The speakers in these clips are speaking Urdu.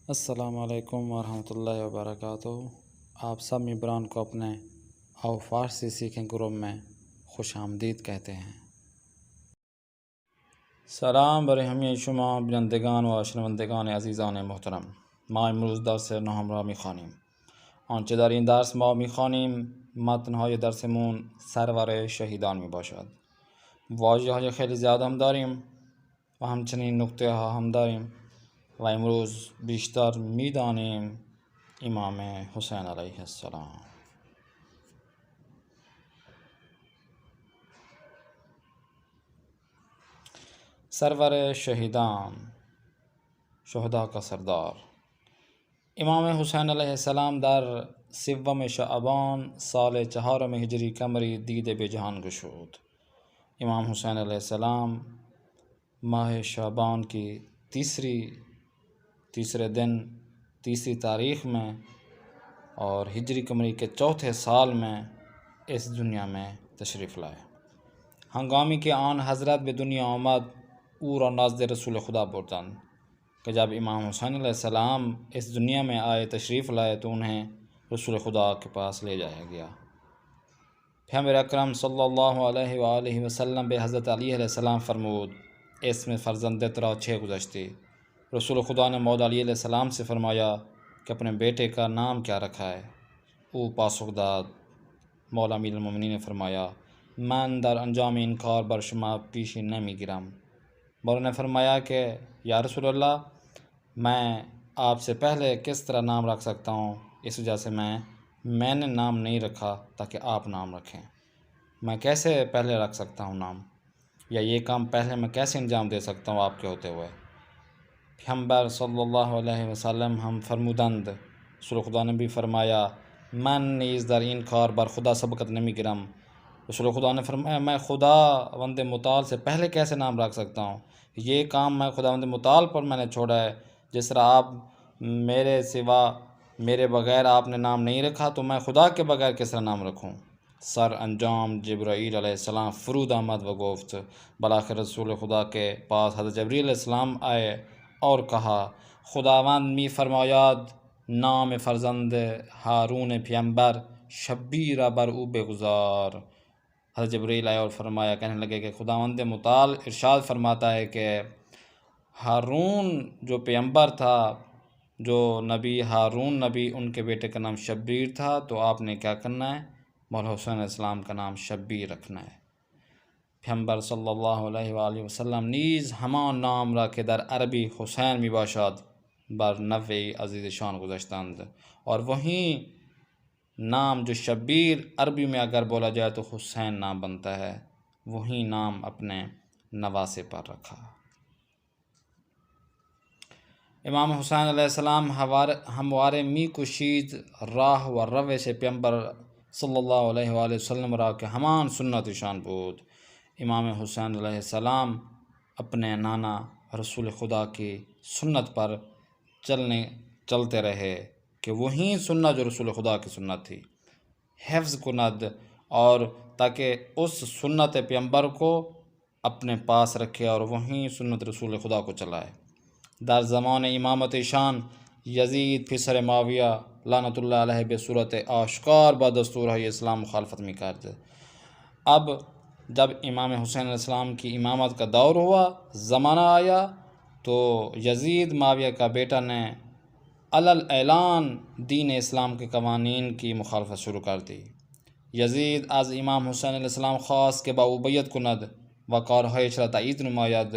السلام علیکم ورحمۃ اللہ وبرکاتہ۔ آپ سب ممبران کو اپنے او فارسی سیکھیں گروپ میں خوش آمدید کہتے ہیں۔ سلام بر ہمی شما بینندگان و شنوندگان عزیزان محترم، ما امروز درس نهم را می‌خوانیم. آنچه در این درس ما می‌خوانیم متن‌های درسمون سرور شهیدان میباشد. واژه‌های خیلی زیاد هم داریم و همچنین نکته ها هم داریم و امروز بیشتر میدانیم امام حسین علیه السلام. سرور شهیدان، شهدا کا سردار امام حسین علیه السلام در 3 شعبان سال 4 هجری قمری دید به جهان گشود. امام حسین علیه السلام ماہ شعبان کی تیسرے دن تیسری تاریخ میں اور ہجری قمری کے 4تھے سال میں اس دنیا میں تشریف لائے. ہنگامی کے آن حضرت به دنیا آمد او را نزد رسول خدا بردند کہ جب امام حسین علیہ السلام اس دنیا میں آئے تشریف لائے تو انہیں رسول خدا کے پاس لے جایا گیا. پیغمبر اکرم صلی اللہ علیہ وآلہ وسلم به حضرت علی علیہ السلام فرمود اسم فرزندت را چه گذاشتی؟ رسول خدا نے مولا علی علیہ السلام سے فرمایا کہ اپنے بیٹے کا نام کیا رکھا ہے؟ او پاسخ داد مولا امیر المومنین نے فرمایا من در انجام این کار بر شما پیشی نمیگیرم. مولا نے فرمایا کہ یا رسول اللہ میں آپ سے پہلے کس طرح نام رکھ سکتا ہوں؟ اس وجہ سے میں نے نام نہیں رکھا تاکہ آپ نام رکھیں. میں کیسے پہلے رکھ سکتا ہوں نام، یا یہ کام پہلے میں کیسے انجام دے سکتا ہوں آپ کے ہوتے ہوئے؟ پیغمبر صلی اللہ علیہ وسلم ہم فرمودند رسول خدا نے بھی فرمایا من نیز در این کار بر خدا سبقت نمیگیرم. رسول خدا نے فرمایا میں خدا وند متعال سے پہلے کیسے نام رکھ سکتا ہوں؟ یہ کام میں خدا وند متعال پر میں نے چھوڑا ہے. جس طرح آپ میرے سوا میرے بغیر آپ نے نام نہیں رکھا تو میں خدا کے بغیر کس طرح نام رکھوں؟ سر انجام جبرائیل علیہ السلام فرود آمد و گفت بالآخر رسول خدا کے پاس حضرت جبرائیل علیہ السلام آئے اور کہا خداوند می فرماید نام فرزند ہارون پیغمبر شبیر بر او بگذار. حضرت جبرائیل آئے اور فرمایا، کہنے لگے کہ خداوند متعال ارشاد فرماتا ہے کہ ہارون جو پیغمبر تھا، جو نبی ہارون نبی ان کے بیٹے کا نام شبیر تھا، تو آپ نے کیا کرنا ہے؟ مولا حسین علیہ السلام کا نام شبیر رکھنا ہے. پیغمبر صلی اللہ علیہ وآلہ وسلم نیز ہمان نام را کہ در عربی حسین می باشد بر نوے عزیز شان گذاشتند، اور وہی نام جو شبیر عربی میں اگر بولا جائے تو حسین نام بنتا ہے، وہی نام اپنے نواسے پر رکھا. امام حسین علیہ السلام ہموارے می کشید راہ و روش پیغمبر صلی اللہ علیہ وآلہ وسلم را کہ ہمان سنت شان بود. امام حسین علیہ السلام اپنے نانا رسول خدا کی سنت پر چلتے رہے کہ وہی سنت جو رسول خدا کی سنت تھی حفظ کند، اور تاکہ اس سنت پیغمبر کو اپنے پاس رکھے اور وہی سنت رسول خدا کو چلائے. در زمان امامت شان یزید پسر معاویہ لعنت اللہ علیہ به صورت آشکار با دستورهای اسلام مخالفت می کرد. اب جب امام حسین علیہ السلام کی امامت کا دور ہوا، زمانہ آیا، تو یزید معاویہ کا بیٹا نے علل اعلان دین اسلام کے قوانین کی مخالفت شروع کر دی. یزید از امام حسین علیہ السلام خواست کہ با او بیعت کند و کارهایش را تایید نماید.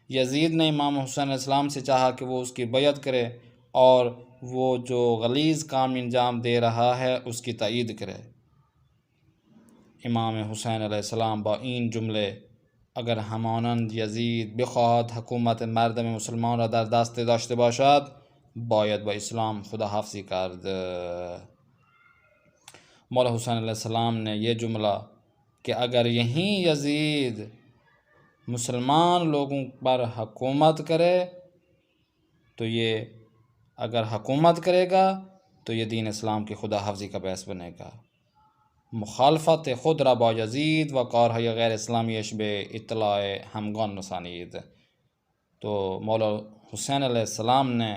یزید نے امام حسین علیہ السلام سے چاہا کہ وہ اس کی بیعت کرے اور وہ جو غلیظ کام انجام دے رہا ہے اس کی تائید کرے. امام حسین علیہ السلام با این جمله اگر همانند یزید بخواهد حکومت مردم مسلمان را در دست داشته باشد باید با اسلام خداحافظی کرد. مولا حسین علیہ السلام نے یہ جملہ کہ اگر یہیں یزید مسلمان لوگوں پر حکومت کرے تو یہ اگر حکومت کرے گا تو یہ دین اسلام کی خدا حافظی کا باعث بنے گا. مخالفت خود را با یزید و کارهای غیر اسلامیش به اطلاع همگان رسانید. تو مولا حسین علیہ السلام نے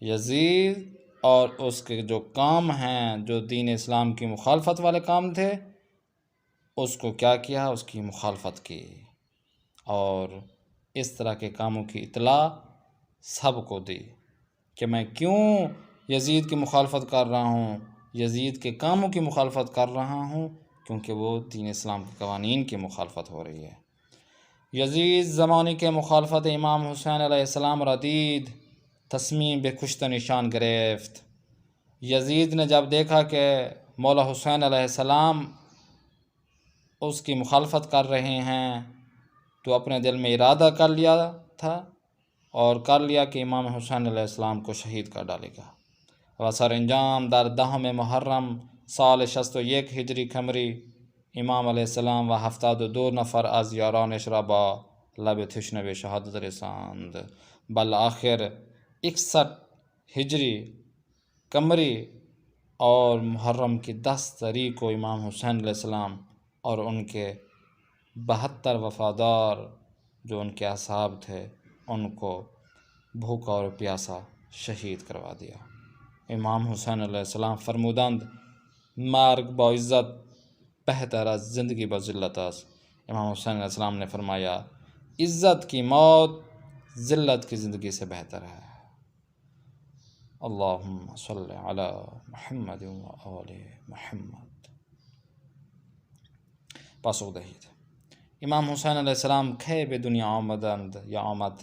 یزید اور اس کے جو کام ہیں جو دین اسلام کی مخالفت والے کام تھے اس کو کیا کیا، اس کی مخالفت کی، اور اس طرح کے کاموں کی اطلاع سب کو دی کہ میں کیوں یزید کی مخالفت کر رہا ہوں، یزید کے کاموں کی مخالفت کر رہا ہوں، کیونکہ وہ دین اسلام کے قوانین کی مخالفت ہو رہی ہے۔ یزید زمانے کے مخالفت امام حسین علیہ السلام را دید، تصمیم به کشتن نشان گرفت۔ یزید نے جب دیکھا کہ مولا حسین علیہ السلام اس کی مخالفت کر رہے ہیں تو اپنے دل میں ارادہ کر لیا تھا اور کر لیا کہ امام حسین علیہ السلام کو شہید کر ڈالے گا۔ و سر انجام در 10 محرم سال 61 ہجری قمری امام علیہ السلام و 72 نفر از یارانش را با لب تشنه به شهادت رساند۔ بالآخر 61 ہجری قمری اور محرم کی 10 تاریخ کو امام حسین علیہ السلام اور ان کے 72 وفادار جو ان کے اصحاب تھے ان کو بھوکا اور پیاسا شہید کروا دیا۔ امام حسین علیہ السلام فرمودند مرگ با عزت بہتر از زندگی با ذلت است۔ امام حسین علیہ السلام نے فرمایا عزت کی موت ذلت کی زندگی سے بہتر ہے۔ اللہم صلی علی محمد و آل محمد۔ پاسخ دهید. امام حسین علیه السلام کی به دنیا آمدند یا آمد؟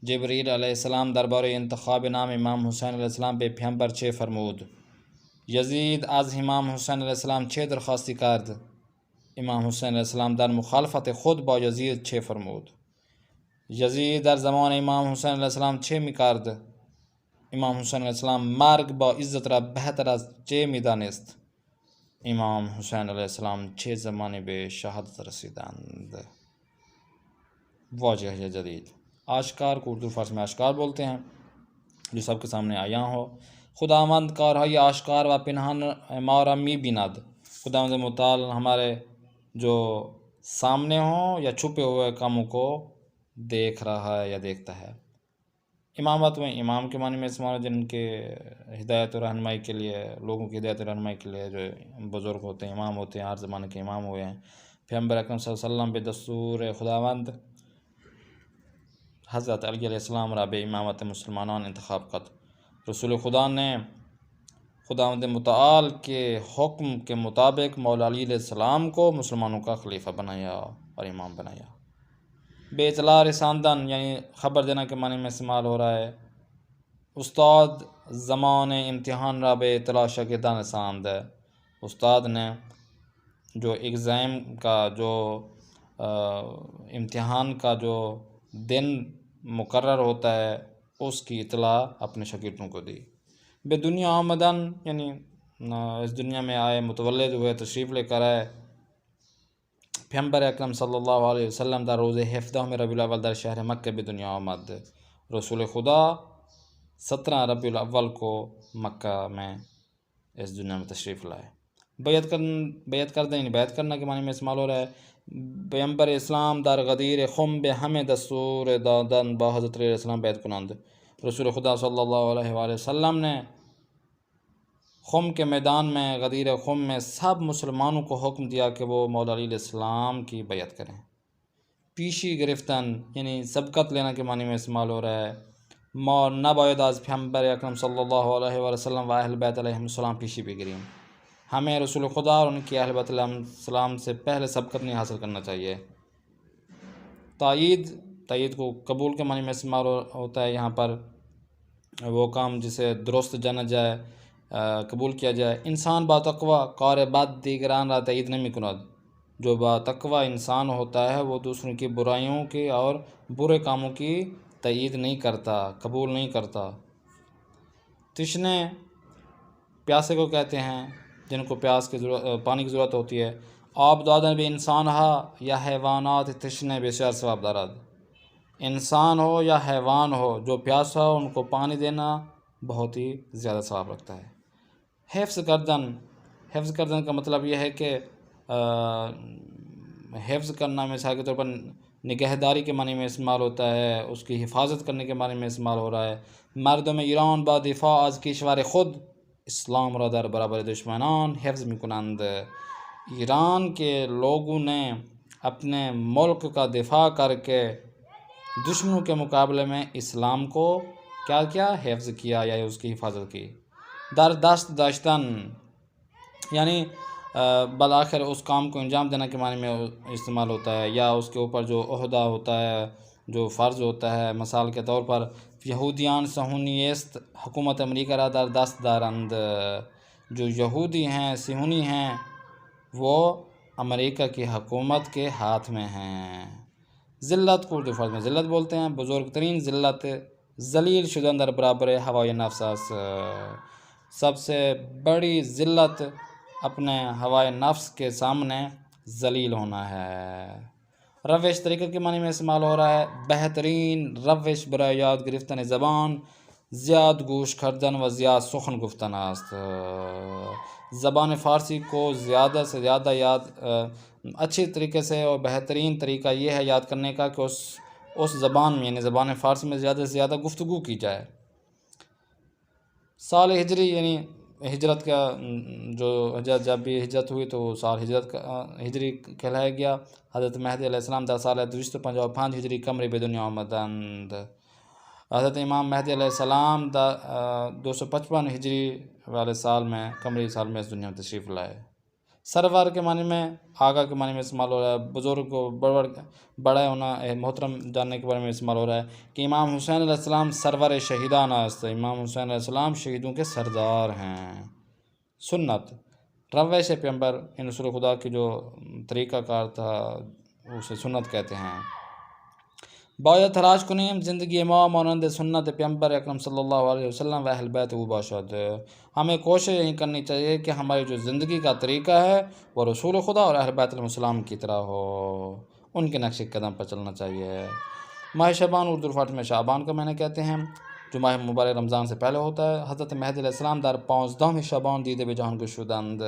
جبریل علیه السلام درباره انتخاب نام امام حسین علیه السلام به پیامبر چه فرمود؟ یزید از امام حسین علیه السلام چه درخواستی کرد؟ امام حسین علیه السلام در مخالفت خود با یزید چه فرمود؟ یزید در زمان امام حسین علیه السلام چه میکرد؟ امام حسین علیه السلام مرگ با عزت را بهتر از چه میدانست؟ امام حسین علیہ السلام 6 زمانے به شہادت رسیدند۔ واجہ یا جدید، آشکار کو اردو فارسی میں آشکار بولتے ہیں، جو سب کے سامنے آیا ہو۔ خداوند کارهای آشکار و پنهان ما را می‌بیند۔ خداوند متعال ہمارے جو سامنے ہوں یا چھپے ہوئے کاموں کو دیکھ رہا ہے یا دیکھتا ہے۔ امامت میں امام کے معنی میں استعمال جن کے ہدایت و رہنمائی کے لیے، لوگوں کی ہدایت و رہنمائی کے لیے جو بزرگ ہوتے ہیں، امام ہوتے ہیں، ہر زمانے کے امام ہوئے ہیں۔ پیغمبر اکرم صلی اللہ علیہ وسلم بے دستور خداوند حضرت علی علیہ السلام را بے امامت مسلمانان انتخاب کرد۔ رسول خدا نے خداوند متعال کے حکم کے مطابق مولا علی علیہ السلام کو مسلمانوں کا خلیفہ بنایا اور امام بنایا۔ بے اطلاع رساندن یعنی خبر دینا کے معنی میں استعمال ہو رہا ہے۔ استاد زمان امتحان را بے اطلاع شاگردان رساند۔ استاد نے جو ایگزام کا جو امتحان کا جو دن مقرر ہوتا ہے اس کی اطلاع اپنے شاگردوں کو دی۔ بے دنیا آمدن یعنی اس دنیا میں آئے، متولد ہوئے، تشریف لے کر آئے۔ پیغمبر اکرم صلی اللہ علیہ وسلم در روز 17 ربیع الاول در شہر مکہ به دنیا آمد۔ رسول خدا 17 ربیع الاول کو مکہ میں اس دنیا میں تشریف لائے۔ بیعت کردن یعنی بیعت کرنا کے معنی میں استعمال ہو رہا ہے۔ پیغمبر اسلام در غدیر خم به همه دستور دادن با حضرت علیہ السلام بیعت کنند۔ رسول خدا صلی اللہ علیہ وآلہ وسلم نے خم کے میدان میں، غدیر خم میں سب مسلمانوں کو حکم دیا کہ وہ مولا علی علیہ السلام کی بیعت کریں۔ پیشی گرفتن یعنی سبقت لینا کے معنی میں استعمال ہو رہا ہے۔ ما نباید از پیغمبر اکرم صلی اللہ علیہ وآلہ وسلم و اہل بیت علیہ السلام پیشی بگیریم۔ ہمیں رسول خدا اور ان کی اہل بیت علیہ السلام سے پہلے سبقت نہیں حاصل کرنا چاہیے۔ تائید کو قبول کے معنی میں استعمال ہوتا ہے۔ یہاں پر وہ کام جسے درست جانا جائے، قبول کیا جائے۔ انسان با تقوی کار بد دیگران را تائید نمی کند۔ جو با تقوی انسان ہوتا ہے وہ دوسروں کی برائیوں کی اور برے کاموں کی تائید نہیں کرتا، قبول نہیں کرتا۔ تشنے پیاسے کو کہتے ہیں جن کو پانی کی ضرورت ہوتی ہے۔ آب دادن به انسان ها یا حیوانات تشنه بسیار ثواب دارد۔ انسان ہو یا حیوان ہو جو پیاسا ہو ان کو پانی دینا بہت ہی زیادہ ثواب رکھتا ہے۔ حفظ کردن کا مطلب یہ ہے کہ حفظ کرنا، مثال کے طور پر نگہداری کے معنی میں استعمال ہوتا ہے، اس کی حفاظت کرنے کے معنی میں استعمال ہو رہا ہے۔ مردم ایران با دفاع از کشور خود اسلام را در برابر دشمنان حفظ میکنند۔ ایران کے لوگوں نے اپنے ملک کا دفاع کر کے دشمنوں کے مقابلے میں اسلام کو کیا کیا؟ حفظ کیا یا اس کی حفاظت کی۔ در دست داشتن یعنی بالآخر اس کام کو انجام دینا کے معنی میں استعمال ہوتا ہے، یا اس کے اوپر جو عہدہ ہوتا ہے، جو فرض ہوتا ہے۔ مثال کے طور پر یہودیان صہیونیست حکومت امریکہ را در دست دارند، جو یہودی ہیں، صہیونی ہیں، وہ امریکہ کی حکومت کے ہاتھ میں ہیں۔ ذلت کو اردو فرض میں ذلت بولتے ہیں۔ بزرگ ترین ذلت ذلیل شدن در برابر ہوائے نفس است۔ سب سے بڑی ذلت اپنے ہوائے نفس کے سامنے ذلیل ہونا ہے۔ روش طریقہ کے معنی میں استعمال ہو رہا ہے، بہترین روش برای یاد گرفتن زبان زیاد گوش کردن و زیاد سخن گفتن است۔ زبان فارسی کو زیادہ سے زیادہ اچھی طریقے سے اور بہترین طریقہ یہ ہے یاد کرنے کا کہ اس زبان میں یعنی زبان فارسی میں زیادہ سے زیادہ گفتگو کی جائے۔ سال ہجری یعنی ہجرت کا جب بھی ہجرت ہوئی تو وہ سال ہجری کہلایا گیا۔ حضرت مہدی علیہ السلام در سال 255 ہجری قمری به دنیا آمدند۔ حضرت امام مہدی علیہ السلام 255 ہجری والے سال میں قمری سال میں اس دنیا میں تشریف لائے۔ سرور کے معنی میں آگا کے معنی میں استعمال ہو رہا ہے، بزرگ کو بڑا ہونا محترم جاننے کے بارے میں استعمال ہو رہا ہے کہ امام حسین علیہ السلام سرور شہیدان است، امام حسین علیہ السلام شہیدوں کے سردار ہیں۔ سنت روش پیغمبر ان رسول خدا کی جو طریقہ کار تھا اسے سنت کہتے ہیں۔ باید تلاش کنیم زندگی ما مانند سنت پیغمبر اکرم صلی اللہ علیہ وسلم و اہل بیت او باشد۔ ہمیں کوشش یہی کرنی چاہیے کہ ہماری جو زندگی کا طریقہ ہے وہ رسول خدا اور اہل بیت علیہ السلام کی طرح ہو، ان کے نقش قدم پر چلنا چاہیے۔ ماہ شعبان اردو فارسی میں شعبان کا معنی کہتے ہیں، جو ماہ مبارک رمضان سے پہلے ہوتا ہے۔ حضرت مہدی علیہ السلام در 15 شعبان دیده به جهان گشودند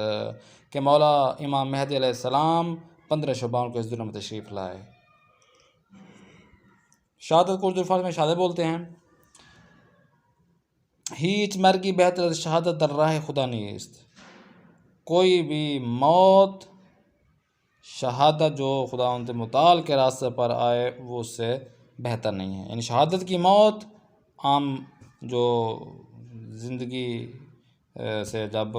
کہ مولا امام مہدی علیہ السلام 15 شعبان کو اس دنیا میں تشریف لائے۔ شہادت کو اردو فارسی میں شہادت بولتے ہیں۔ ہیچ مرگی بہتر از شہادت در راہ خدا نیست، کوئی بھی موت شہادت جو خداوند متعال کے راستے پر آئے وہ اس سے بہتر نہیں ہے۔ یعنی شہادت کی موت عام جو زندگی سے جب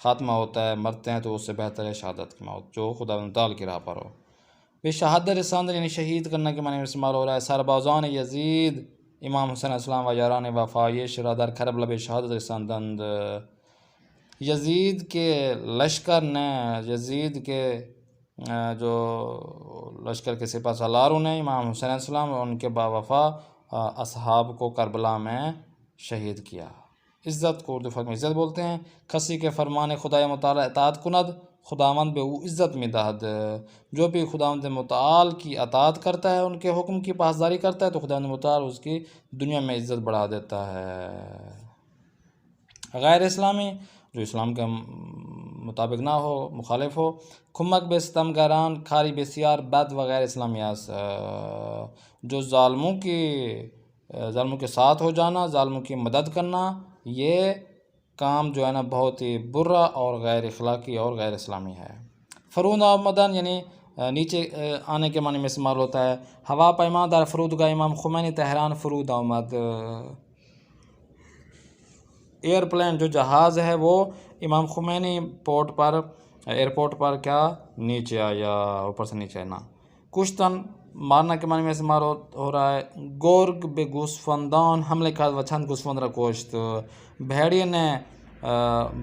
خاتمہ ہوتا ہے مرتے ہیں تو اس سے بہتر ہے شہادت کی موت جو خداوند متعال کی راہ پر ہو۔ بے شہادت رساندن یعنی شہید کرنے کے معنی میں استعمال ہو رہا ہے۔ سربازان یزید امام حسین علیہ السلام و یاران وفایش را در کربلا به شہادت رساندند۔ یزید کے لشکر نے یزید کے جو لشکر کے سپہ سالاروں نے امام حسین علیہ السلام اور ان کے باوفا اصحاب کو کربلا میں شہید کیا۔ عزت کو اردو میں عزت بولتے ہیں۔ کسی کے فرمان خدای متعال اطاعت کند خداوند به او عزت می دهد، جو بھی خداوند متعال کی اطاعت کرتا ہے ان کے حکم کی پاسداری کرتا ہے تو خداوند متعال اس کی دنیا میں عزت بڑھا دیتا ہے۔ غیر اسلامی جو اسلام کے مطابق نہ ہو، مخالف ہو، کمک به ستمگران کاری بسیار بد و غیر اسلامی است، جو ظالموں کے ساتھ ہو جانا، ظالموں کی مدد کرنا، یہ کام جو ہے نا بہت ہی برا اور غیر اخلاقی اور غیر اسلامی ہے۔ فرود آمدن یعنی نیچے آنے کے معنی میں استعمال ہوتا ہے۔ ہوا پیما در فرودگاہ امام خمینی تہران فرود آمد، ایئرپلین جو جہاز ہے وہ امام خمینی ایئرپورٹ پر کیا نیچے آیا، اوپر سے نیچے آنا۔ کشتن مارنا کے معنی میں استعمال ہو رہا ہے۔ گرگ به گوسفندان حملے کرد و چند گوسفند را کشت، بھیڑیے نے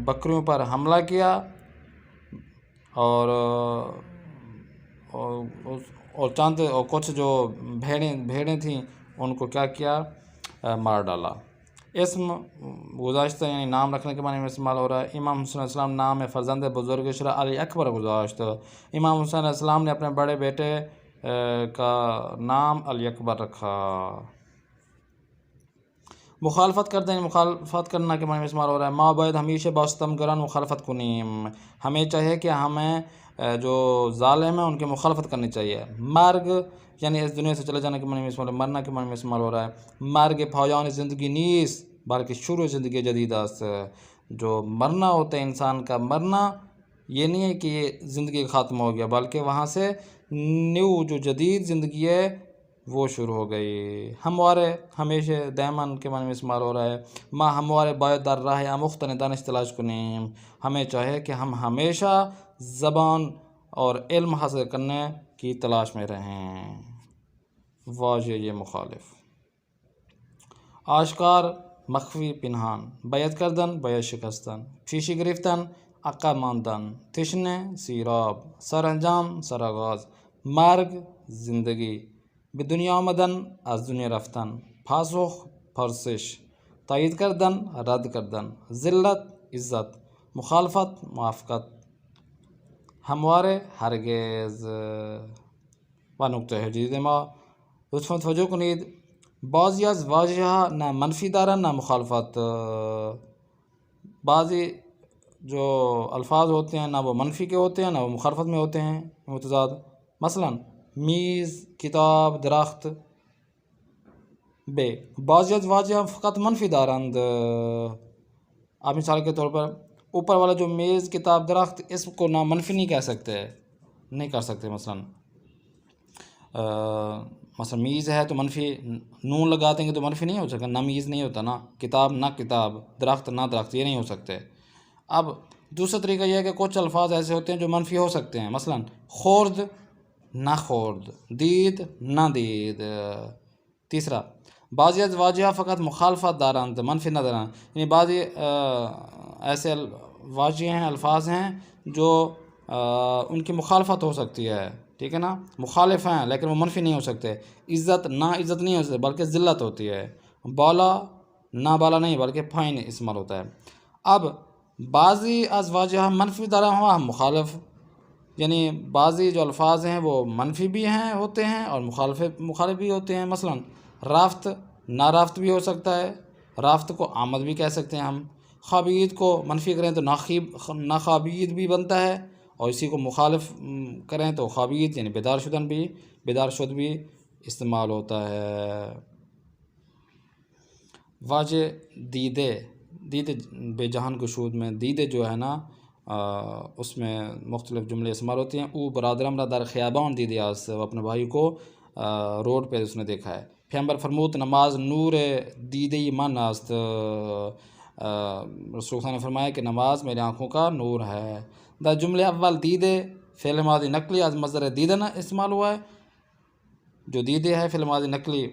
بکریوں پر حملہ کیا اور کچھ جو بھیڑیں تھیں ان کو کیا کیا، مار ڈالا۔ اسم گذاشتہ یعنی نام رکھنے کے معنی میں استعمال ہو رہا ہے۔ امام حسین علیہ السلام نام فرزند بزرگ شرح علی اکبر گذاشت، امام حسین علیہ السلام نے اپنے بڑے بیٹے کا نام علی اکبر رکھا۔ مخالفت کرتے ہیں، مخالفت کرنا کے معنی میں استعمال ہو رہا ہے۔ ما باید ہمیشہ با ستمگران مخالفت کنیم، ہمیں چاہیے کہ ہمیں جو ظالم ہیں ان کی مخالفت کرنی چاہیے۔ مرگ یعنی اس دنیا سے چلے جانے کے معنی میں استعمال، مرنا کے معنی میں استعمال ہو رہا ہے۔ مرگ پایان زندگی نیست بلکہ شروع زندگی جدید است۔ جو مرنا ہوتا ہے انسان کا مرنا، یہ نہیں ہے کہ یہ زندگی ختم ہو گیا، بلکہ وہاں سے نیو جو جدید زندگی ہے وہ شروع ہو گئی۔ ہموارے ہمیشہ دائماً کے معنی میں استعمال ہو رہا ہے۔ ماں ہموارے باید در راہ آموختن دانش تلاش کنیم، ہمیں چاہے کہ ہم ہمیشہ زبان اور علم حاصل کرنے کی تلاش میں رہیں۔ واجہ یہ مخالف آشکار مخفی پنہان، بیعت کردن بیعت شکستن، پیشی گرفتن عقب ماندن، تشنه سیراب، سرانجام سرآغاز، مرگ زندگی، به دنیا آمدن از دنیا رفتن، پاسخ پرسش، تایید کردن رد کردن، ذلت عزت، مخالفت موافقت، ہمواره هرگز. و نکته جدید ما لطفاً توجه کنید، بعضی از واژه ها نه منفی دارن نه مخالفت. بعضی جو الفاظ ہوتے ہیں نہ وہ منفی کے ہوتے ہیں نہ وہ مخالفت میں ہوتے ہیں متضاد. مثلا میز، کتاب، درخت. بعضی از واژه ها فقط منفی دارند. آپ مثال کے طور پر اوپر والا جو میز، کتاب، درخت، اس کو نہ منفی نہیں کہہ سکتے، نہیں کر سکتے. مثلا میز ہے تو منفی نون لگا دیں گے تو منفی نہیں ہو سکتا، نہ میز نہیں ہوتا، نہ کتاب نہ کتاب، درخت نہ درخت، یہ نہیں ہو سکتے. اب دوسرا طریقہ یہ ہے کہ کچھ الفاظ ایسے ہوتے ہیں جو منفی ہو سکتے ہیں. مثلا خورد نہ خورد، دید نہ دید. تیسرا بعضی از واجہ فقط مخالفت دارند منفی نہ دارند، یعنی بعضی ایسے واجہ ہیں، الفاظ ہیں جو ان کی مخالفت ہو سکتی ہے، ٹھیک ہے نا، مخالف ہیں لیکن وہ منفی نہیں ہو سکتے. عزت نہ عزت نہیں ہو سکتے بلکہ ذلت ہوتی ہے. بالا نہ بالا نہیں بلکہ فائن استعمال ہوتا ہے. اب بعضی از واجہ منفی دارا ہوا مخالف، یعنی بعضی جو الفاظ ہیں وہ منفی بھی ہیں ہوتے ہیں اور مخالف بھی ہوتے ہیں. مثلا رافت نہ رافت بھی ہو سکتا ہے، رافت کو آمد بھی کہہ سکتے ہیں ہم. خابید کو منفی کریں تو ناخابید بھی بنتا ہے، اور اسی کو مخالف کریں تو خابید یعنی بیدار شد بھی استعمال ہوتا ہے. واجہ دیدے بے جہان گشود میں دیدے جو ہے نا اس میں مختلف جملے استعمال ہوتے ہیں. او برادرم را در خیابان دیدے است، وہ اپنے بھائی کو روڈ پہ اس نے دیکھا ہے. پیغمبر فرمود نماز نور دیدے من است، رسول اللہ نے فرمایا کہ نماز میری آنکھوں کا نور ہے. دا جملے اول دیدے فعل ماضی نقلی از مصدر دیدن استعمال ہوا ہے. جو دیدے ہے فعل ماضی نقلی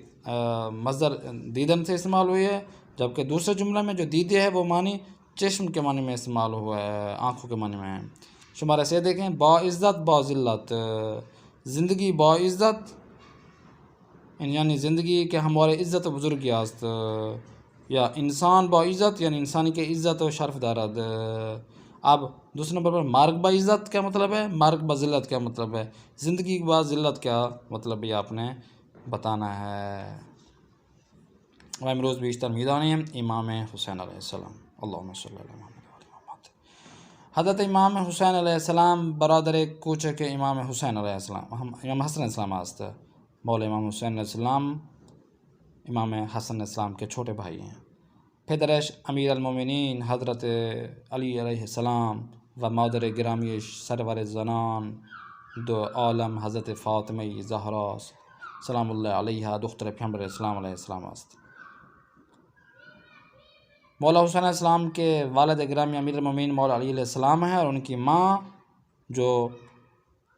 مصدر دیدن سے استعمال ہوئی ہے، جبکہ دوسرے جملہ میں جو دیدے ہے وہ معنی چشم کے معنی میں استعمال ہوا ہے، آنکھوں کے معنی میں. شمارہ سے دیکھیں، با عزت با ذلت، زندگی با عزت یعنی زندگی کے ہمارے عزت و بزرگی است، یا انسان با عزت یعنی انسانی کے عزت و شرف دارد. اب دوسرے نمبر پر مرگ با عزت کیا مطلب ہے، مرگ با ذلت کیا مطلب ہے، زندگی با ذلت کیا مطلب یہ آپ نے بتانا ہے. و امروز بیشتر میدانیم امام حسین علیہ السلام. اللہم صلی اللہ علیہ محمد. حضرت امام حسین علیہ السلام برادر کوچک امام حسین علیہ السلام، امام حسن علیہ السلام است. مولا امام حسین علیہ السلام امام حسن علیہ السلام کے چھوٹے بھائی ہیں. پدرش امیر المومنین حضرت علی علیہ السلام و مادر گرامی سرور زنان دو عالم حضرت فاطمہ زہرا سلام اللہ علیہا دختر پیغمبر اسلام علیہ السلام است. مولا حسین علیہ السلام کے والد گرامی امیر المومنین مولا علی علیہ السلام ہیں، اور ان کی ماں جو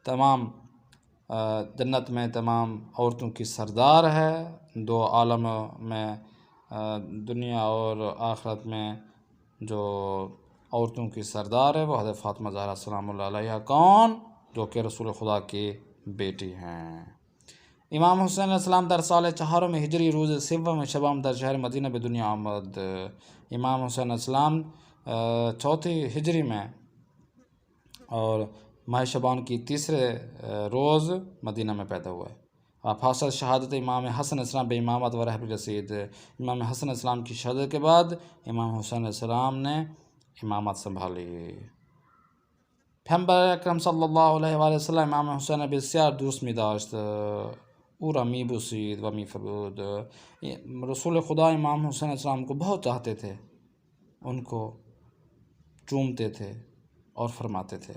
تمام جنت میں تمام عورتوں کی سردار ہے، دو عالم میں دنیا اور آخرت میں جو عورتوں کی سردار ہے وہ حضرت فاطمہ زہرا سلام اللہ علیہا، کون؟ جو کہ رسول خدا کی بیٹی ہیں. امام حسین علیہ السلام در سال 4 ہجری روز 7 شبام در شہر مدینہ به دنیا آمد. امام حسین علیہ السلام 4 ہجری میں اور ماہ شبان کی تیسرے روز مدینہ میں پیدا ہوا ہے. آپ حاصل شہادت امام حسن علیہ السلام بے امامت و رہب رسید. امام حسن علیہ السلام کی شہادت کے بعد امام حسین علیہ السلام نے امامت سنبھالی. پیغمبر اکرم صلی اللہ علیہ وآلہ وسلم امام حسین بسیار دوست می داشت. او را می بوسید و می فرمود. رسول خدا امام حسین علیہ السلام کو بہت چاہتے تھے، ان کو چومتے تھے اور فرماتے تھے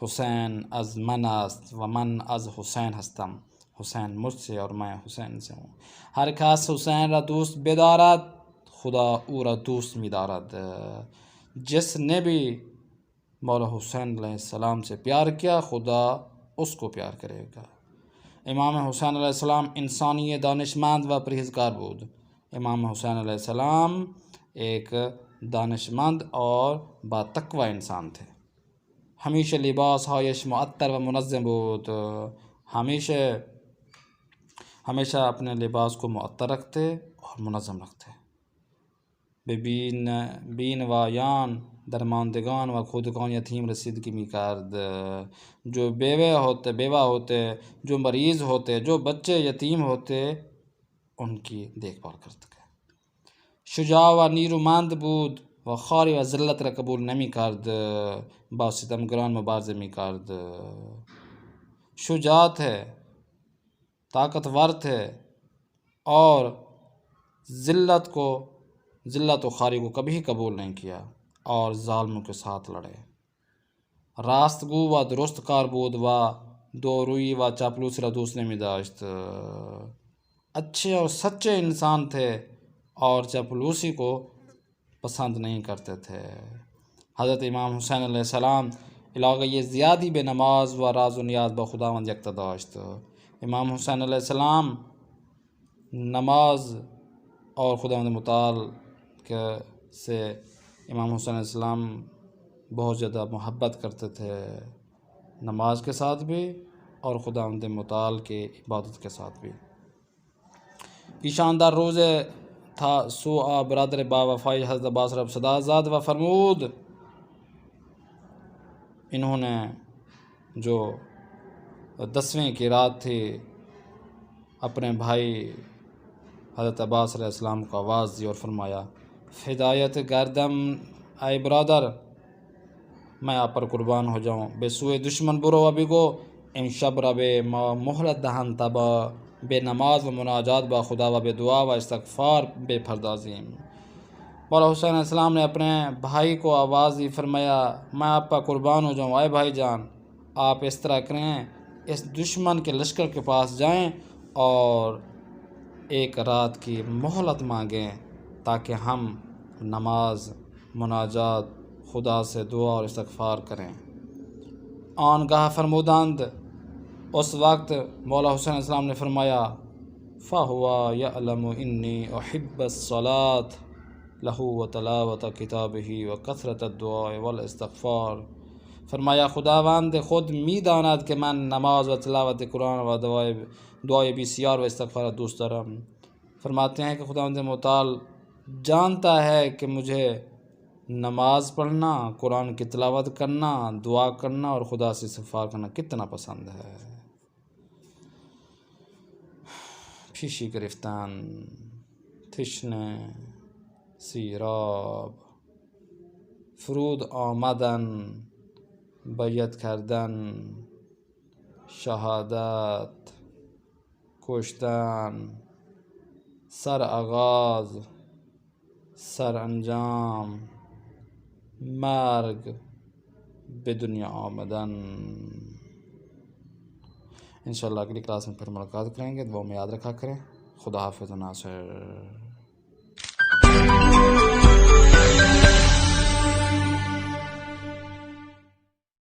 حسین از من است و من از حسین هستم، حسین مجھ سے اور میں حسین سے ہوں. ہر کس حسین را دوست بدارد خدا او را دوست می‌دارد. جس نے بھی مولا حسین علیہ السلام سے پیار کیا خدا اس کو پیار کرے گا. امام حسین علیہ السلام انسانی دانشمند و پرہیزگار بود. امام حسین علیہ السلام ایک دانشمند اور با تقوی انسان تھے. ہمیشہ لباس ہایش معطر و منظم بود. ہمیشہ اپنے لباس کو معطر رکھتے اور منظم رکھتے. بین و یان درماندگان و کودکان یتیم رسیدگی می کرد. جو بیوہ ہوتے، جو مریض ہوتے، جو بچے یتیم ہوتے ان کی دیکھ بھال کرتے. شجاع و نیرومند بود و خواری و ذلت را قبول نمی کرد. با ستمگران مبارزه می کرد. شجاع تھے، طاقتور تھے اور ذلت و خواری کو کبھی قبول نہیں کیا اور ظالموں کے ساتھ لڑے. راست گو و درست کار بود و دو روئی و چاپلوسی را دوست نمی داشت. اچھے اور سچے انسان تھے اور چاپلوسی کو پسند نہیں کرتے تھے. حضرت امام حسین علیہ السلام علاقه زیادی به نماز و راز و نیاز با خداوند یکتا داشت. امام حسین علیہ السلام نماز اور خداوند متعال سے امام حسین علیہ السلام بہت زیادہ محبت کرتے تھے، نماز کے ساتھ بھی اور خداوند متعال کی عبادت کے ساتھ بھی. یہ شاندار روز تھا سو برادر با وفائی حضرت عباس رب صدا زاد و فرمود. انہوں نے جو 10ویں کی رات تھی اپنے بھائی حضرت عباس علیہ السلام کو آواز دی اور فرمایا فدایت گردم اے برادر، میں آپ پر قربان ہو جاؤں. بے سوئے دشمن برو و بگو امشب را به ما مهلت دهند تا به نماز و مناجات با خدا و به دعا و استغفار بپردازیم. مولا حسین علیہ السلام نے اپنے بھائی کو آواز دی، فرمایا میں آپ پر قربان ہو جاؤں. اے بھائی جان، آپ اس طرح کریں، اس دشمن کے لشکر کے پاس جائیں اور ایک رات کی مہلت مانگیں تاکہ ہم نماز، مناجات، خدا سے دعا اور استغفار کریں. آنگاہ فرمودند اس وقت مولا حسین علیہ السلام نے فرمایا فَهُوَ يَعْلَمُ إِنِّي أُحِبُّ الصَّلَاةَ لَهُ وَتِلَاوَةَ کتابه وَکثرة الدعاء والاستغفار. فرمایا خداوند خود میداند کہ من نماز و تلاوت قرآن و دعای بسیار و استغفار دوست دارم. فرماتے ہیں کہ خداوند متعال جانتا ہے کہ مجھے نماز پڑھنا، قرآن کی تلاوت کرنا، دعا کرنا اور خدا سے استغفار کرنا کتنا پسند ہے. پیشی گرفتن، تشنه، سیراب، فرود آمدن، بیعت کردن، شهادت، کشتن، سر آغاز، سر انجام، مرگ، به دنیا آمدن. انشاءاللہ اگلی کلاس میں پھر ملاقات کریں گے. دعا میں یاد رکھا کریں. خدا حافظ و ناصر.